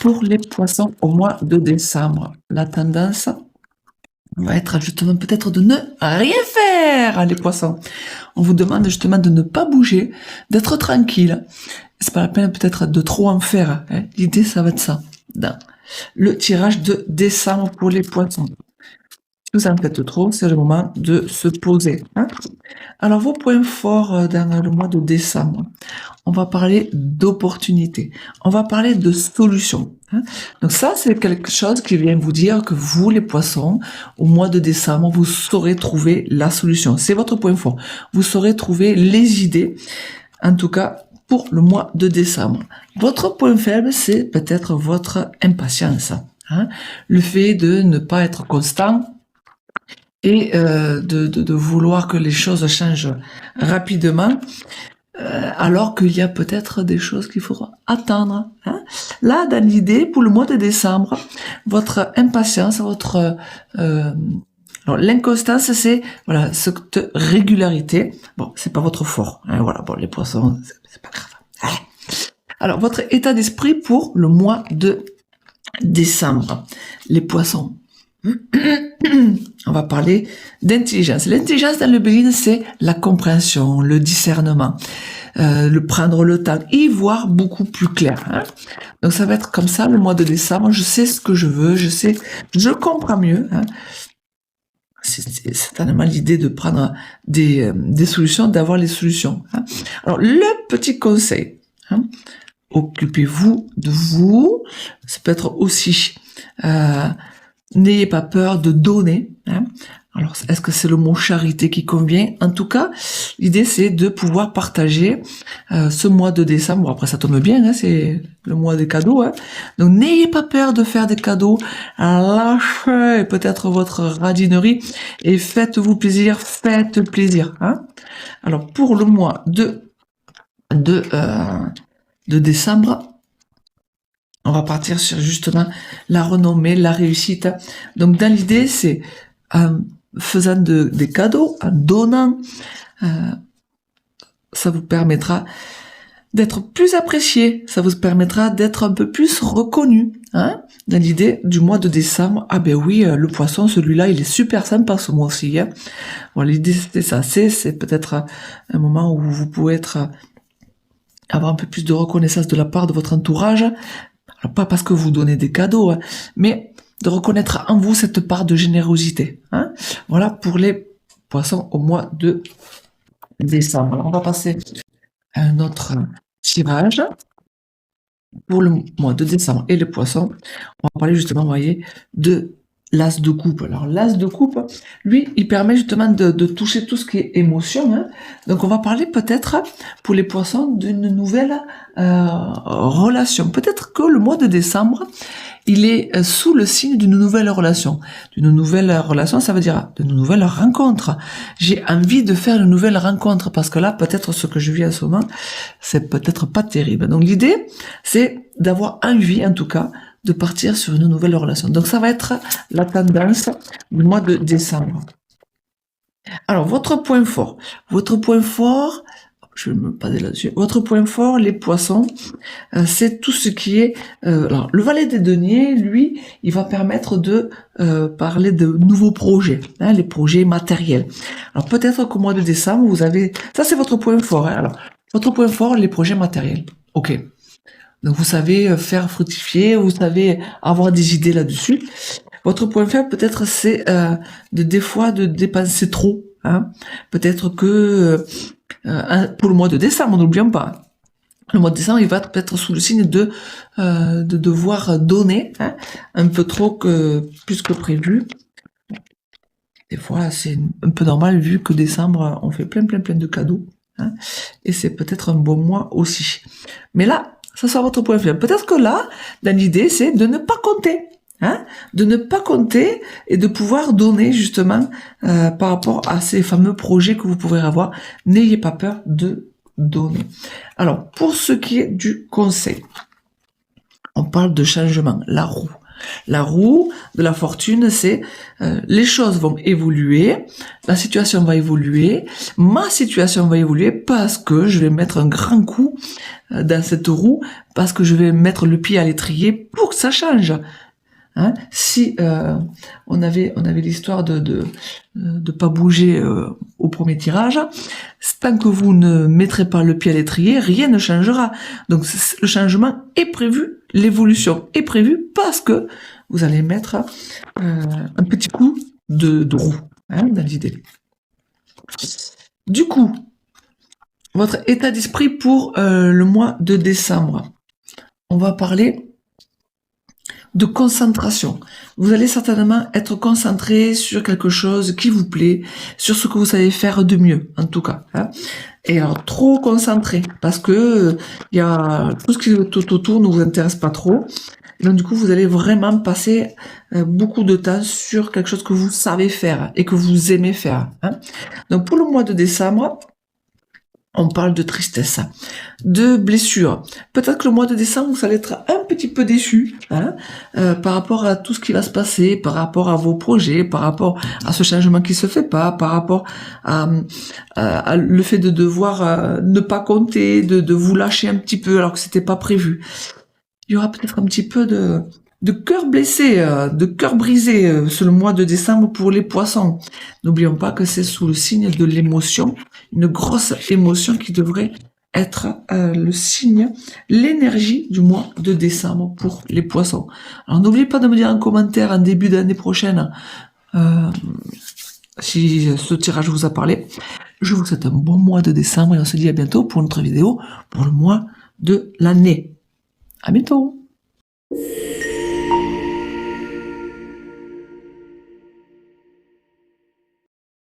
pour les poissons au mois de décembre, la tendance va être justement peut-être de ne rien faire, les poissons. On vous demande justement de ne pas bouger, d'être tranquille. C'est pas la peine peut-être de trop en faire. Hein. L'idée, ça va être ça. Dans le tirage de décembre pour les poissons. Si vous en faites trop, c'est le moment de se poser. Hein. Alors, vos points forts dans le mois de décembre. On va parler d'opportunités. On va parler de solutions. Hein. Donc ça, c'est quelque chose qui vient vous dire que vous, les poissons, au mois de décembre, vous saurez trouver la solution. C'est votre point fort. Vous saurez trouver les idées, en tout cas, pour le mois de décembre. Votre point faible, c'est peut-être votre impatience. Hein. Le fait de ne pas être constant, et de vouloir que les choses changent rapidement, alors qu'il y a peut-être des choses qu'il faudra attendre. Hein. Là, dans l'idée, pour le mois de décembre, votre impatience, votre alors l'inconstance, c'est voilà cette régularité. Bon, c'est pas votre fort. Hein, voilà, bon, les poissons, c'est pas grave. Allez. Alors, votre état d'esprit pour le mois de décembre, les poissons. On va parler d'intelligence. L'intelligence dans le Béline, c'est la compréhension, le discernement, le prendre le temps, y voir beaucoup plus clair. Hein. Donc ça va être comme ça le mois de décembre. Je sais ce que je veux, je comprends mieux. Hein. C'est certainement l'idée de prendre des solutions, d'avoir les solutions. Hein. Alors le petit conseil. Hein, occupez-vous de vous. Ça peut être aussi n'ayez pas peur de donner. Hein. Alors, est-ce que c'est le mot charité qui convient? En tout cas, l'idée, c'est de pouvoir partager ce mois de décembre. Bon, après, ça tombe bien, hein, c'est le mois des cadeaux. Hein. Donc, n'ayez pas peur de faire des cadeaux. Lâchez peut-être votre radinerie et faites-vous plaisir, faites plaisir. Hein. Alors, pour le mois de décembre, on va partir sur justement la renommée, la réussite. Donc dans l'idée, c'est en faisant des cadeaux, en donnant, ça vous permettra d'être plus apprécié, ça vous permettra d'être un peu plus reconnu. Hein, dans l'idée du mois de décembre, ah ben oui, le poisson, celui-là, il est super sympa ce mois-ci. Hein. Bon, l'idée c'est ça, c'est peut-être un moment où vous pouvez avoir un peu plus de reconnaissance de la part de votre entourage. Alors, pas parce que vous donnez des cadeaux, hein, mais de reconnaître en vous cette part de générosité. Hein. Voilà pour les poissons au mois de décembre. Alors, on va passer à un autre tirage pour le mois de décembre et les poissons. On va parler justement, vous voyez, de l'as de coupe. Alors l'as de coupe, lui, il permet justement de toucher tout ce qui est émotion. Hein. Donc on va parler peut-être pour les poissons d'une nouvelle relation. Peut-être que le mois de décembre, il est sous le signe d'une nouvelle relation. D'une nouvelle relation, ça veut dire d'une nouvelle rencontre. J'ai envie de faire une nouvelle rencontre parce que là, peut-être ce que je vis en ce moment, c'est peut-être pas terrible. Donc l'idée, c'est d'avoir envie, en tout cas, de partir sur une nouvelle relation. Donc ça va être la tendance du mois de décembre. Alors votre point fort, je vais me baser là-dessus. Votre point fort, les poissons, c'est tout ce qui est. Alors le valet des deniers, lui, il va permettre de parler de nouveaux projets, hein, les projets matériels. Alors peut-être qu'au mois de décembre, vous avez. Ça c'est votre point fort. Hein. Alors votre point fort, les projets matériels. Ok. Donc vous savez faire fructifier, vous savez avoir des idées là-dessus. Votre point faible peut-être c'est des fois de dépenser trop. Hein. Peut-être que pour le mois de décembre, n'oublions pas. Le mois de décembre, il va être sous le signe de devoir donner hein, un peu trop plus que prévu. Des fois, c'est un peu normal vu que décembre, on fait plein de cadeaux. Hein, et c'est peut-être un bon mois aussi. Mais là, ça sera votre point faible. Peut-être que là, dans l'idée, c'est de ne pas compter. Hein, de ne pas compter et de pouvoir donner justement par rapport à ces fameux projets que vous pourrez avoir. N'ayez pas peur de donner. Alors, pour ce qui est du conseil, on parle de changement, la roue. La roue de la fortune, c'est les choses vont évoluer, la situation va évoluer, ma situation va évoluer parce que je vais mettre un grand coup dans cette roue, parce que je vais mettre le pied à l'étrier pour que ça change. Hein, si on avait l'histoire de pas bouger au premier tirage, tant que vous ne mettrez pas le pied à l'étrier, rien ne changera. Donc le changement est prévu, l'évolution est prévue parce que vous allez mettre un petit coup de roue dans l'idée. Du coup, votre état d'esprit pour le mois de décembre. On va parler de concentration. Vous allez certainement être concentré sur quelque chose qui vous plaît, sur ce que vous savez faire de mieux, en tout cas. Et alors, trop concentré, parce que il y a tout ce qui est tout autour ne vous intéresse pas trop. Et donc, du coup, vous allez vraiment passer beaucoup de temps sur quelque chose que vous savez faire et que vous aimez faire. Donc, pour le mois de décembre, on parle de tristesse, de blessure. Peut-être que le mois de décembre, vous allez être un petit peu déçu par rapport à tout ce qui va se passer, par rapport à vos projets, par rapport à ce changement qui se fait pas, par rapport à le fait de devoir ne pas compter, de vous lâcher un petit peu alors que c'était pas prévu. Il y aura peut-être un petit peu de cœur blessé, de cœur brisé sur le mois de décembre pour les poissons. N'oublions pas que c'est sous le signe de l'émotion, une grosse émotion qui devrait être le signe, l'énergie du mois de décembre pour les poissons. Alors n'oubliez pas de me dire en commentaire en début d'année prochaine si ce tirage vous a parlé. Je vous souhaite un bon mois de décembre et on se dit à bientôt pour une autre vidéo pour le mois de l'année. À bientôt.